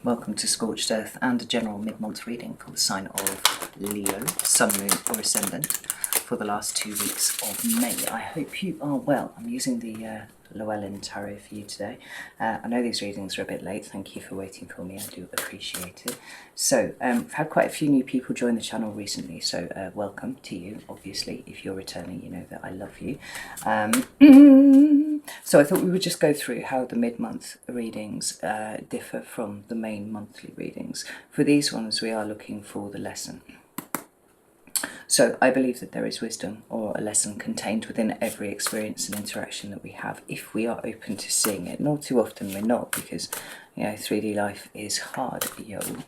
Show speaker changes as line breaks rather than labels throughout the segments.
Welcome to Scorched Earth and a general mid-month reading for the sign of Leo, Sun, Moon or Ascendant for the last 2 weeks of May. I hope you are well. I'm using the Llewellyn Tarot for you today. I know these readings are a bit late. Thank you for waiting for me. I do appreciate it. So I've had quite a few new people join the channel recently, so welcome to you. Obviously, if you're returning, you know that I love you. So I thought we would just go through how the mid-month readings differ from the main monthly readings. For these ones, we are looking for the lesson. So I believe that there is wisdom or a lesson contained within every experience and interaction that we have if we are open to seeing it. And all too often we're not, because 3D life is hard,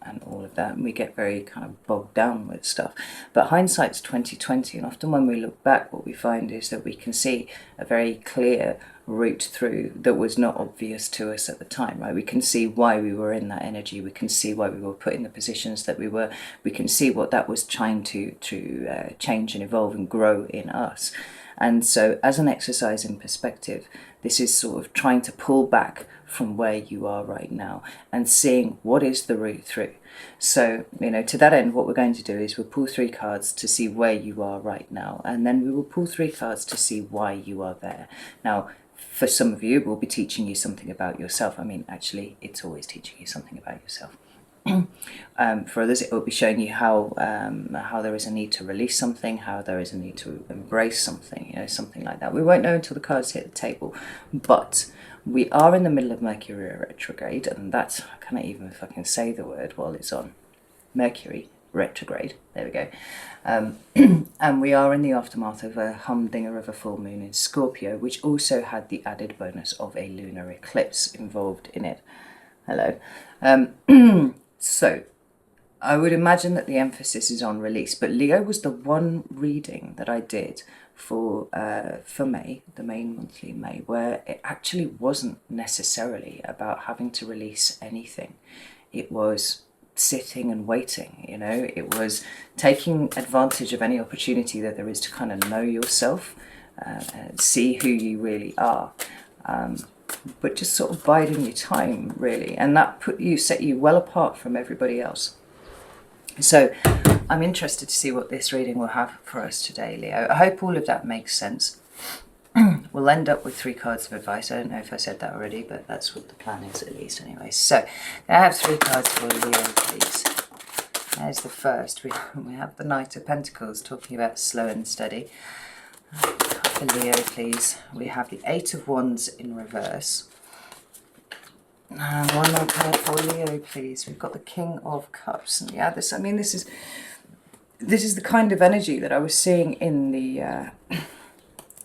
and all of that, and we get very kind of bogged down with stuff. But hindsight's 20/20, and often when we look back, what we find is that we can see a very clear route through that was not obvious to us at the time, right? We can see why we were in that energy. We can see why we were put in the positions that we were. We can see what that was trying to change and evolve and grow in us. And so as an exercise in perspective, this is sort of trying to pull back from where you are right now and seeing what is the route through. So, to that end, what we're going to do is we'll pull 3 cards to see where you are right now, and then we will pull 3 cards to see why you are there. Now, for some of you, we'll be teaching you something about yourself. I mean, actually, it's always teaching you something about yourself. For others, it will be showing you how there is a need to release something, how there is a need to embrace something, something like that. We won't know until the cards hit the table, but we are in the middle of Mercury retrograde, and that's, I can't even fucking say the word while it's on. Mercury retrograde, there we go. And we are in the aftermath of a humdinger of a full moon in Scorpio, which also had the added bonus of a lunar eclipse involved in it. Hello. So I would imagine that the emphasis is on release, but Leo was the one reading that I did for May, the main monthly May, where it actually wasn't necessarily about having to release anything. It was sitting and waiting, it was taking advantage of any opportunity that there is to kind of know yourself, see who you really are, but just sort of biding your time, really, and that set you well apart from everybody else. So I'm interested to see what this reading will have for us today, Leo. I hope all of that makes sense. We'll end up with 3 cards of advice. I don't know if I said that already, but that's what the plan is, at least, anyway. So I have 3 cards for Leo, please. There's the first. We have the Knight of Pentacles, talking about slow and steady. For Leo, please. We have the 8 of Wands in reverse. One more card for Leo, please. We've got the King of Cups. And yeah, this is the kind of energy that I was seeing in the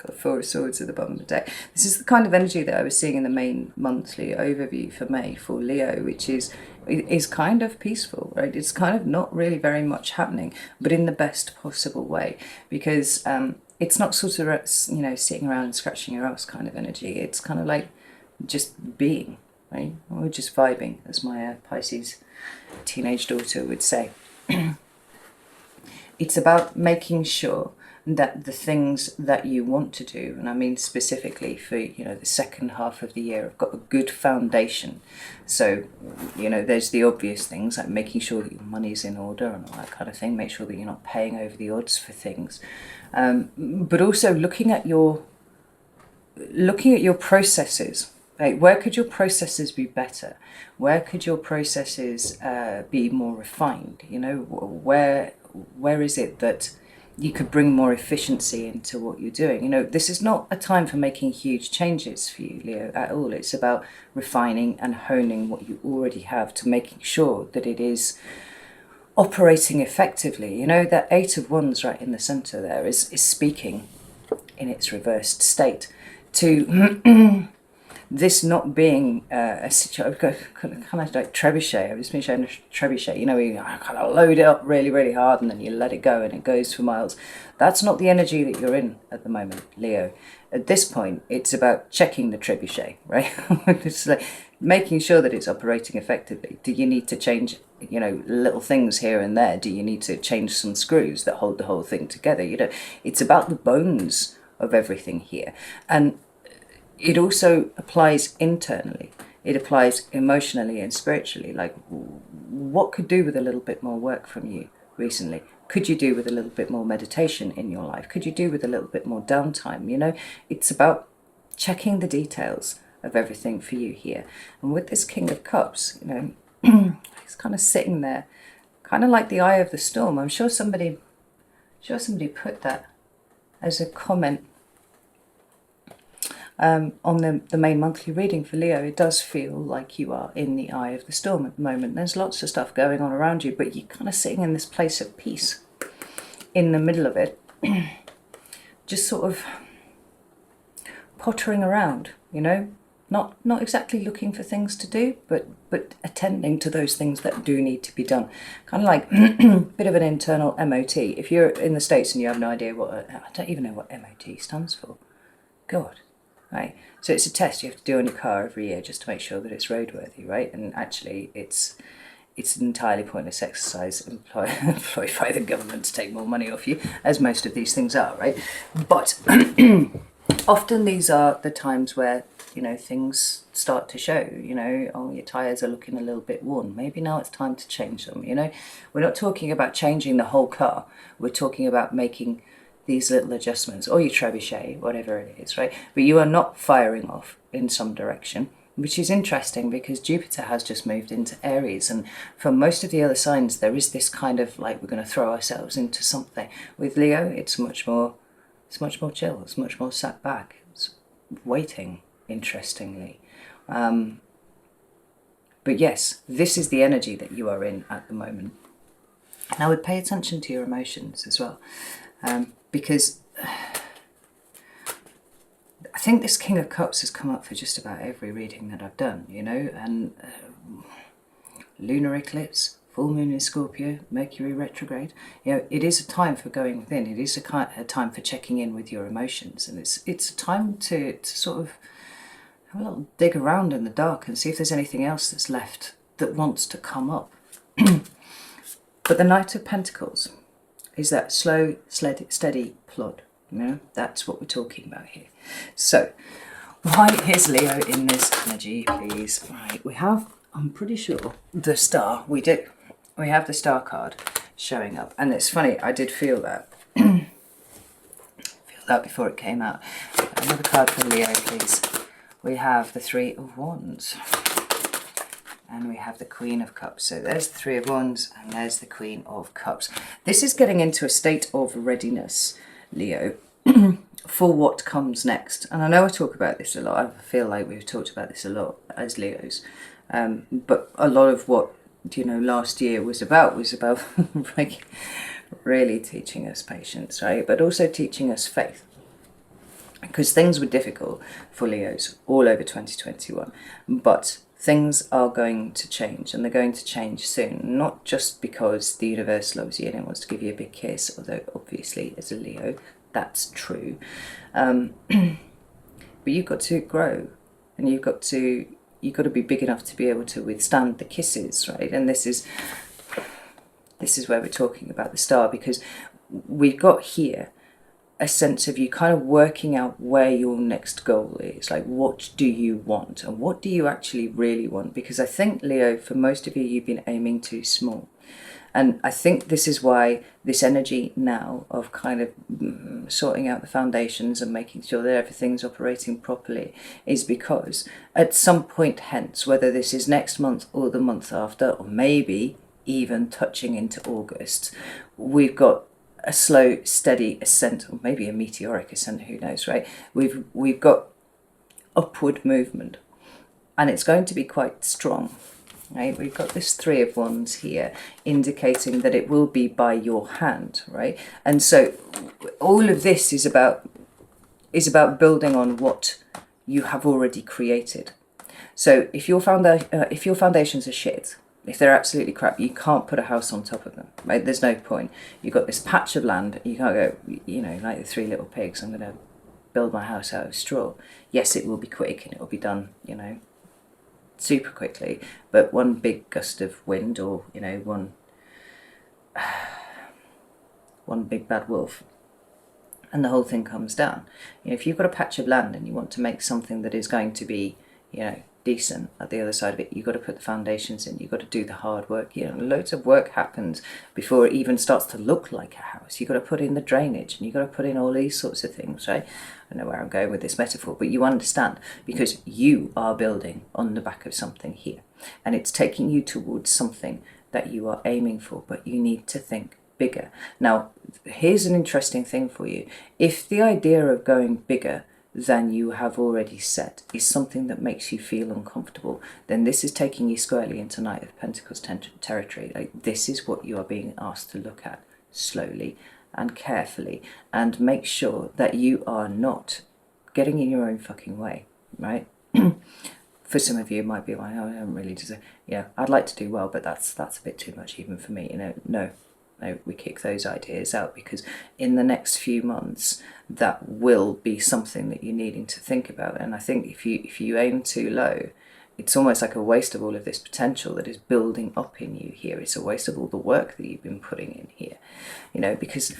got 4 of Swords at the bottom of the deck. This is the kind of energy that I was seeing in the main monthly overview for May for Leo, which is kind of peaceful, right? It's kind of not really very much happening, but in the best possible way, because it's not sort of sitting around and scratching your ass kind of energy. It's kind of like just being, right? Or just vibing, as my Pisces teenage daughter would say. It's about making sure that the things that you want to do, and I mean specifically for the second half of the year, have got a good foundation. So there's the obvious things like making sure that your money's in order and all that kind of thing. Make sure that you're not paying over the odds for things, but also looking at your processes. Like, where could your processes be better? Where could your processes be more refined? Where is it that you could bring more efficiency into what you're doing? This is not a time for making huge changes for you, Leo, at all. It's about refining and honing what you already have to making sure that it is operating effectively. That 8 of Wands right in the center there is speaking in its reversed state to this not being a situation, kind of like trebuchet. I've just been shown a trebuchet, where you kind of load it up really, really hard and then you let it go and it goes for miles. That's not the energy that you're in at the moment, Leo. At this point, it's about checking the trebuchet, right? It's like making sure that it's operating effectively. Do you need to change, little things here and there? Do you need to change some screws that hold the whole thing together? It's about the bones of everything here. And it also applies internally. It applies emotionally and spiritually. Like, what could do with a little bit more work from you recently? Could you do with a little bit more meditation in your life? Could you do with a little bit more downtime? You know, it's about checking the details of everything for you here. And with this King of Cups, you know, he's kind of sitting there, kind of like the eye of the storm. I'm sure somebody put that as a comment on the main monthly reading for Leo. It does feel like you are in the eye of the storm at the moment. There's lots of stuff going on around you, but you're kind of sitting in this place of peace in the middle of it, just sort of pottering around, you know, not exactly looking for things to do, but attending to those things that do need to be done. Kind of like a bit of an internal MOT. If you're in the States and you have no idea I don't even know what MOT stands for. God. Right. So it's a test you have to do on your car every year just to make sure that it's roadworthy, right? And actually it's an entirely pointless exercise employed by the government to take more money off you, as most of these things are, right? But often these are the times where, you know, things start to show, you know, oh, your tyres are looking a little bit worn. Maybe now it's time to change them, you know. We're not talking about changing the whole car. We're talking about making these little adjustments, or your trebuchet, whatever it is, right? But you are not firing off in some direction, which is interesting because Jupiter has just moved into Aries, and for most of the other signs there is this kind of like, we're going to throw ourselves into something. With Leo, it's much more chill, it's much more sat back, it's waiting, interestingly. But yes, this is the energy that you are in at the moment. And I would pay attention to your emotions as well. Because I think this King of Cups has come up for just about every reading that I've done, you know, and lunar eclipse, full moon in Scorpio, Mercury retrograde. You know, it is a time for going within. It is a time for checking in with your emotions, and it's a time to sort of have a little dig around in the dark and see if there's anything else that's left that wants to come up. But the Knight of Pentacles is that slow, steady plod. You know, that's what we're talking about here. So, why is Leo in this energy, please? Right, we have, I'm pretty sure, the Star. We do. We have the Star card showing up. And it's funny, I did feel that. Feel that before it came out. Another card for Leo, please. We have the Three of Wands. And we have the Queen of Cups. So there's the Three of Wands and there's the Queen of Cups. This is getting into a state of readiness, Leo, for what comes next. And I know I talk about this a lot. I feel like we've talked about this a lot as Leos. But a lot of what, you know, last year was about like really teaching us patience, right? But also teaching us faith. Because things were difficult for Leos all over 2021. But things are going to change, and they're going to change soon. Not just because the universe loves you and it wants to give you a big kiss, although obviously as a Leo, that's true. But you've got to grow, and you've got to be big enough to be able to withstand the kisses, right? And this is where we're talking about the Star, because we've got here a sense of you kind of working out where your next goal is. Like, what do you want, and what do you actually really want? Because I think, Leo, for most of you, you've been aiming too small. And I think this is why this energy now of kind of sorting out the foundations and making sure that everything's operating properly is because at some point hence, whether this is next month or the month after, or maybe even touching into August, we've got a slow, steady ascent, or maybe a meteoric ascent, who knows, right? We've got upward movement, and it's going to be quite strong, right? We've got this Three of Wands here, indicating that it will be by your hand, right? And so all of this is about building on what you have already created. So if your foundations are shit, if they're absolutely crap, you can't put a house on top of them, right? There's no point. You've got this patch of land, you can't go, you know, like the Three Little Pigs, I'm going to build my house out of straw. Yes, it will be quick and it will be done, you know, super quickly, but one big gust of wind, or, you know, one big bad wolf, and the whole thing comes down. You know, if you've got a patch of land and you want to make something that is going to be, you know, decent at the other side of it. You've got to put the foundations in. You've got to do the hard work. You know, loads of work happens before it even starts to look like a house. You've got to put in the drainage, and you've got to put in all these sorts of things, right? I don't know where I'm going with this metaphor, but you understand, because you are building on the back of something here, and it's taking you towards something that you are aiming for, but you need to think bigger. Now, here's an interesting thing for you. If the idea of going bigger than you have already set is something that makes you feel uncomfortable, then this is taking you squarely into Knight of Pentacles territory. Like, this is what you are being asked to look at slowly and carefully, and make sure that you are not getting in your own fucking way, right? For some of you, it might be like, oh, I don't really deserve, yeah, I'd like to do well, but that's a bit too much even for me, you know. No, we kick those ideas out, because in the next few months that will be something that you're needing to think about. And I think if you aim too low, it's almost like a waste of all of this potential that is building up in you here. It's a waste of all the work that you've been putting in here, you know, because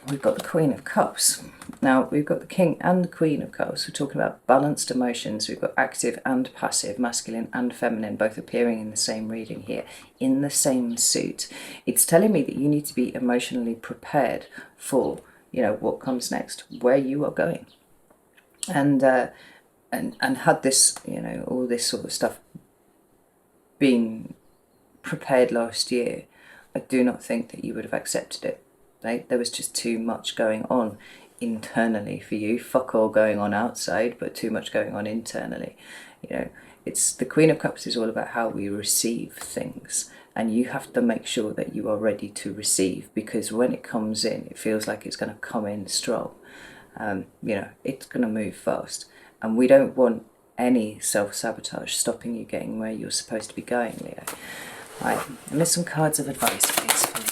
we've got the Queen of Cups. Now, we've got the King and the Queen of Cups. We're talking about balanced emotions. We've got active and passive, masculine and feminine, both appearing in the same reading here, in the same suit. It's telling me that you need to be emotionally prepared for, you know, what comes next, where you are going. And had this, you know, all this sort of stuff been prepared last year, I do not think that you would have accepted it. Right? There was just too much going on internally for you. Fuck all going on outside, but too much going on internally. You know, it's the Queen of Cups is all about how we receive things, and you have to make sure that you are ready to receive, because when it comes in, it feels like it's going to come in strong. You know, it's going to move fast, and we don't want any self-sabotage stopping you getting where you're supposed to be going, Leo. Right, and there's some cards of advice, please, for Leo.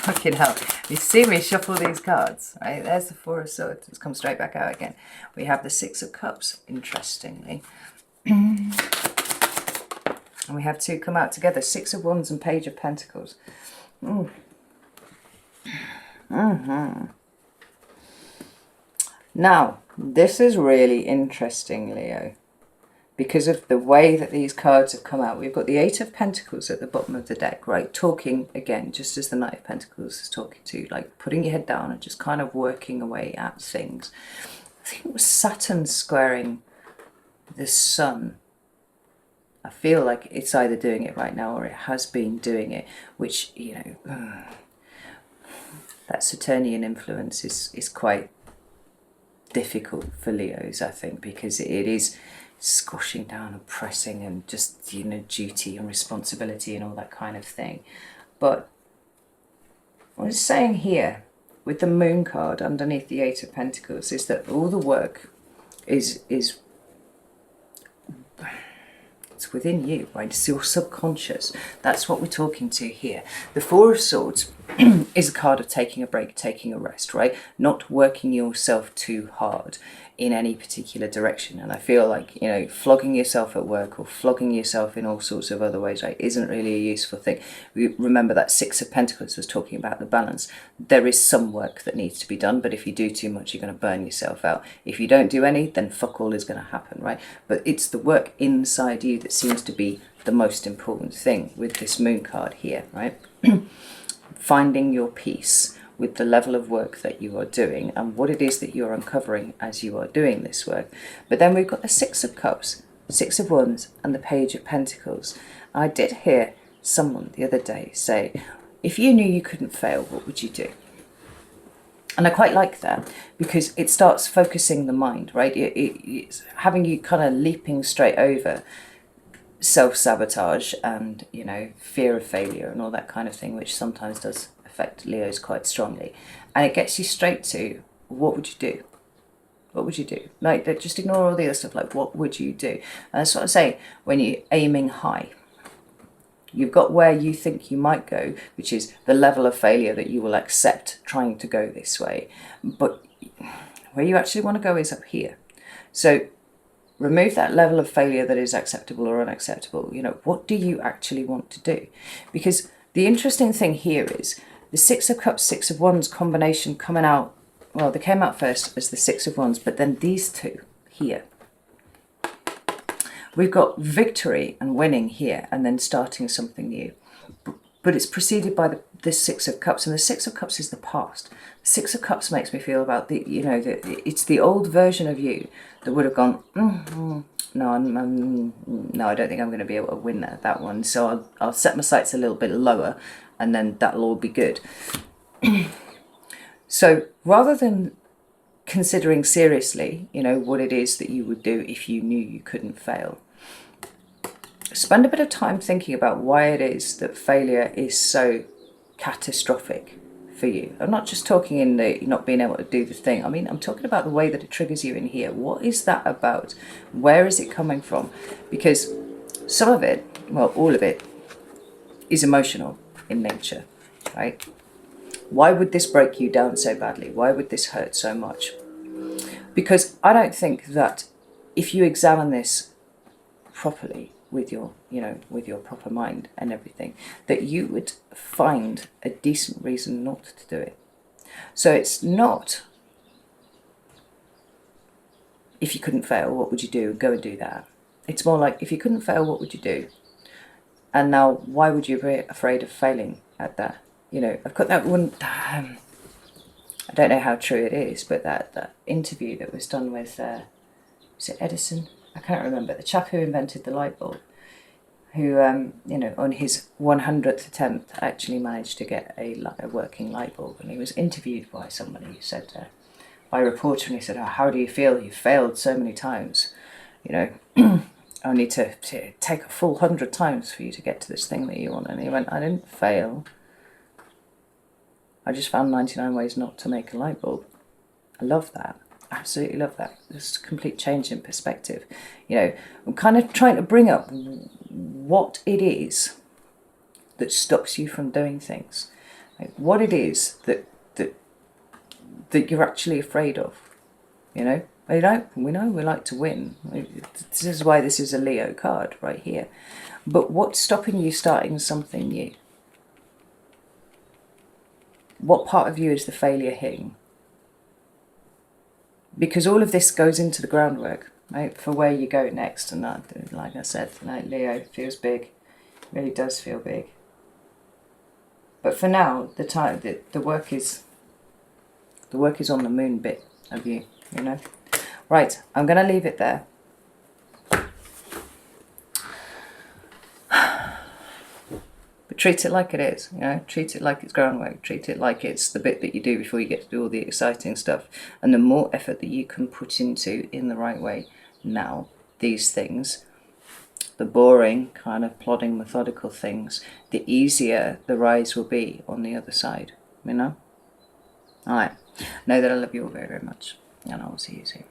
Fucking hell. You see me shuffle these cards, right? There's the Four of Swords. It's come straight back out again. We have the Six of Cups, interestingly. And we have two come out together. Six of Wands and Page of Pentacles. Now, this is really interesting, Leo, because of the way that these cards have come out. We've got the Eight of Pentacles at the bottom of the deck, right? Talking, again, just as the Knight of Pentacles is talking to, like putting your head down and just kind of working away at things. I think it was Saturn squaring the Sun. I feel like it's either doing it right now or it has been doing it, which, you know, that Saturnian influence is quite difficult for Leos, I think, because it is squashing down and pressing and just, you know, duty and responsibility and all that kind of thing. But what it's saying here with the Moon card underneath the Eight of Pentacles is that all the work is it's within you, right? It's your subconscious. That's what we're talking to here. The Four of Swords is a card of taking a break, taking a rest, right? Not working yourself too hard in any particular direction. And I feel like, you know, flogging yourself at work or flogging yourself in all sorts of other ways, right, isn't really a useful thing. Remember that Six of Pentacles was talking about the balance. There is some work that needs to be done, but if you do too much, you're going to burn yourself out. If you don't do any, then fuck all is going to happen, right? But it's the work inside you that seems to be the most important thing with this Moon card here, right? Finding your peace with the level of work that you are doing and what it is that you're uncovering as you are doing this work. But then we've got the Six of Cups, Six of Wands, and the Page of Pentacles. I did hear someone the other day say, if you knew you couldn't fail, what would you do? And I quite like that, because it starts focusing the mind, right? It's having you kind of leaping straight over self-sabotage and, you know, fear of failure and all that kind of thing, which sometimes does affect Leos quite strongly. And it gets you straight to, what would you do? What would you do? Like, just ignore all the other stuff. Like, what would you do? And that's what I'm saying. When you're aiming high, you've got where you think you might go, which is the level of failure that you will accept trying to go this way. But where you actually want to go is up here. So remove that level of failure that is acceptable or unacceptable. You know, what do you actually want to do? Because the interesting thing here is the Six of Cups, Six of Wands combination coming out. Well, they came out first as the Six of Wands, but then these two here We've got victory and winning here, and then starting something new. But it's preceded by the Six of Cups, and the Six of Cups is the past. The Six of Cups makes me feel about it's the old version of you that would have gone, no, no, I don't think I'm going to be able to win that one. So I'll set my sights a little bit lower, and then that'll all be good. So rather than considering seriously, what it is that you would do if you knew you couldn't fail, spend a bit of time thinking about why it is that failure is so catastrophic for you. I'm not just talking in the not being able to do the thing. I mean, I'm talking about the way that it triggers you in here. What is that about? Where is it coming from? Because some of it, well, all of it, is emotional in nature, right? Why would this break you down so badly? Why would this hurt so much? Because I don't think that if you examine this properly, with your proper mind and everything, that you would find a decent reason not to do it. So it's not, if you couldn't fail, what would you do? Go and do that. It's more like, if you couldn't fail, what would you do? And now, why would you be afraid of failing at that? I've got that one, I don't know how true it is, but that interview that was done with, was it Edison? I can't remember, the chap who invented the light bulb, who, on his 100th attempt actually managed to get a working light bulb. And he was interviewed by somebody who said, by a reporter, and he said, how do you feel? You failed so many times, only to take a full 100 times for you to get to this thing that you want. And he went, I didn't fail. I just found 99 ways not to make a light bulb. I love that. Absolutely love that. It's a complete change in perspective. I'm kind of trying to bring up what it is that stops you from doing things. What it is that you're actually afraid of. We know we like to win. This is why this is a Leo card right here. But what's stopping you starting something new? What part of you is the failure hitting? Because all of this goes into the groundwork, right, for where you go next. And that, like I said, Leo feels big, really does feel big. But for now, the work is on the moon bit of you, Right, I'm going to leave it there. But treat it like it is, treat it like it's groundwork, treat it like it's the bit that you do before you get to do all the exciting stuff. And the more effort that you can put into in the right way now, these things, the boring kind of plodding methodical things, the easier the rise will be on the other side, Alright, know that I love you all very, very much, and I will see you soon.